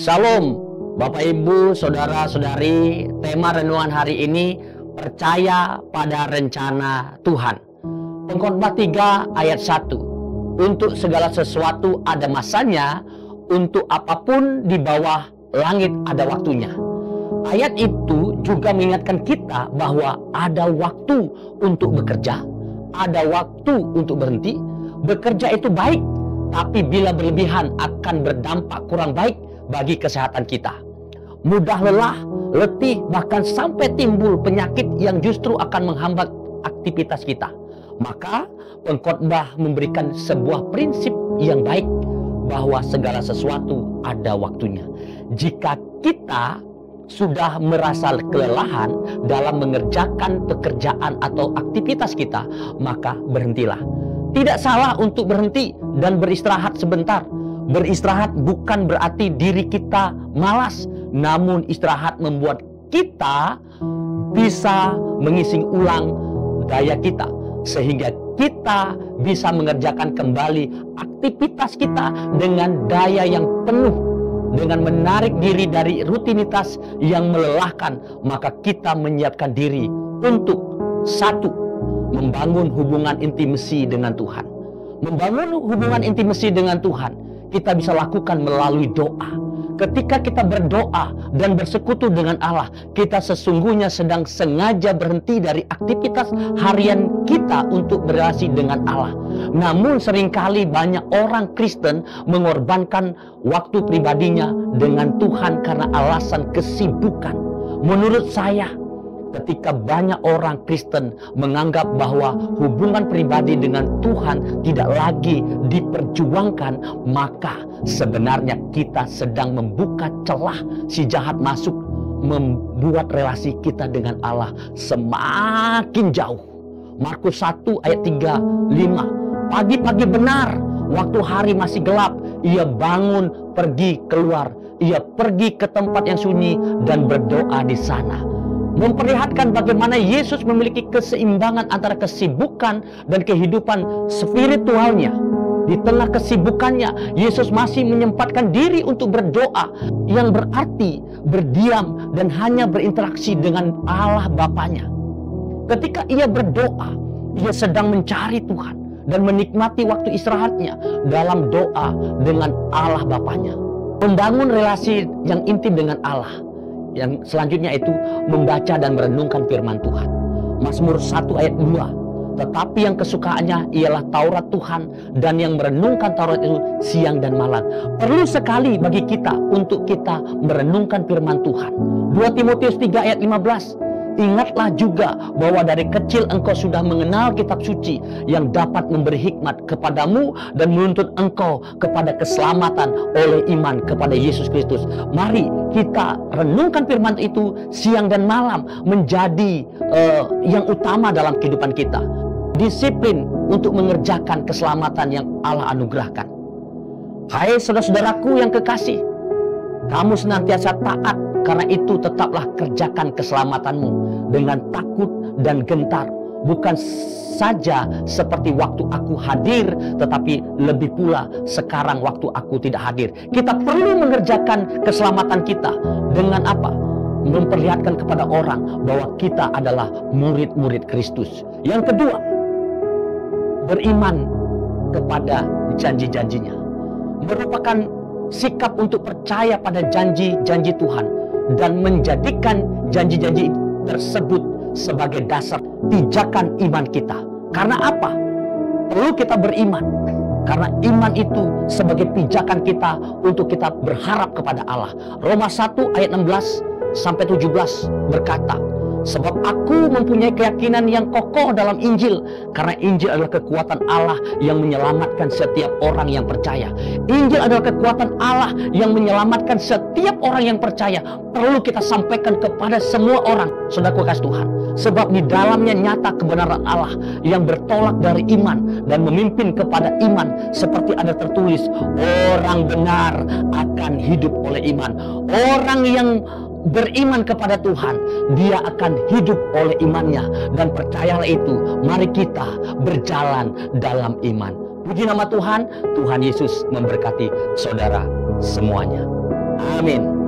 Salam, Bapak Ibu, Saudara-saudari. Tema renungan hari ini, percaya pada rencana Tuhan. Pengkhotbah 3 ayat 1. Untuk segala sesuatu ada masanya, untuk apapun di bawah langit ada waktunya. Ayat itu juga mengingatkan kita bahwa ada waktu untuk bekerja, ada waktu untuk berhenti. Bekerja itu baik, tapi bila berlebihan akan berdampak kurang baik bagi kesehatan kita. Mudah lelah, letih, bahkan sampai timbul penyakit yang justru akan menghambat aktivitas kita. Maka pengkhotbah memberikan sebuah prinsip yang baik bahwa segala sesuatu ada waktunya. Jika kita sudah merasa kelelahan dalam mengerjakan pekerjaan atau aktivitas kita, maka berhentilah. Tidak salah untuk berhenti dan beristirahat sebentar. Beristirahat bukan berarti diri kita malas, namun istirahat membuat kita bisa mengisi ulang daya kita, sehingga kita bisa mengerjakan kembali aktivitas kita dengan daya yang penuh. Dengan menarik diri dari rutinitas yang melelahkan, maka kita menyiapkan diri untuk satu, membangun hubungan intimasi dengan Tuhan. Membangun hubungan intimasi dengan Tuhan kita bisa lakukan melalui doa. Ketika kita berdoa dan bersekutu dengan Allah, kita sesungguhnya sedang sengaja berhenti dari aktivitas harian kita untuk berrelasi dengan Allah. Namun seringkali banyak orang Kristen mengorbankan waktu pribadinya dengan Tuhan karena alasan kesibukan. Menurut saya, ketika banyak orang Kristen menganggap bahwa hubungan pribadi dengan Tuhan tidak lagi diperjuangkan, maka sebenarnya kita sedang membuka celah si jahat masuk, membuat relasi kita dengan Allah semakin jauh. Markus 1 ayat 3-5. Pagi-pagi benar, waktu hari masih gelap, ia bangun pergi keluar. Ia pergi ke tempat yang sunyi dan berdoa di sana. Memperlihatkan bagaimana Yesus memiliki keseimbangan antara kesibukan dan kehidupan spiritualnya. Di tengah kesibukannya, Yesus masih menyempatkan diri untuk berdoa, yang berarti berdiam dan hanya berinteraksi dengan Allah Bapanya. Ketika ia berdoa, ia sedang mencari Tuhan dan menikmati waktu istirahatnya dalam doa dengan Allah Bapanya. Membangun relasi yang intim dengan Allah. Yang selanjutnya itu membaca dan merenungkan firman Tuhan. Mazmur 1 ayat 2. Tetapi yang kesukaannya ialah Taurat Tuhan, dan yang merenungkan Taurat itu siang dan malam. Perlu sekali bagi kita untuk kita merenungkan firman Tuhan. 2 Timotius 3 ayat 15. Ingatlah juga bahwa dari kecil engkau sudah mengenal kitab suci yang dapat memberi hikmat kepadamu dan menuntun engkau kepada keselamatan oleh iman kepada Yesus Kristus. Mari kita renungkan firman itu siang dan malam menjadi yang utama dalam kehidupan kita. Disiplin untuk mengerjakan keselamatan yang Allah anugerahkan. Hai saudara-saudaraku yang kekasih, kamu senantiasa taat. Karena itu tetaplah kerjakan keselamatanmu dengan takut dan gentar. Bukan saja seperti waktu aku hadir, tetapi lebih pula sekarang waktu aku tidak hadir. Kita perlu mengerjakan keselamatan kita dengan apa? Memperlihatkan kepada orang bahwa kita adalah murid-murid Kristus. Yang kedua, beriman kepada janji-janjinya. Merupakan sikap untuk percaya pada janji-janji Tuhan dan menjadikan janji-janji tersebut sebagai dasar pijakan iman kita. Karena apa? Perlu kita beriman. Karena iman itu sebagai pijakan kita untuk kita berharap kepada Allah. Roma 1 ayat 16-17 berkata, sebab aku mempunyai keyakinan yang kokoh dalam Injil, karena Injil adalah kekuatan Allah yang menyelamatkan setiap orang yang percaya. Injil adalah kekuatan Allah yang menyelamatkan setiap orang yang percaya. Perlu kita sampaikan kepada semua orang, saudaraku kasih Tuhan, sebab di dalamnya nyata kebenaran Allah yang bertolak dari iman dan memimpin kepada iman, seperti ada tertulis, orang benar akan hidup oleh iman. Orang yang beriman kepada Tuhan, dia akan hidup oleh imannya. Dan percayalah itu, mari kita berjalan dalam iman. Puji nama Tuhan. Tuhan Yesus memberkati saudara semuanya. Amin.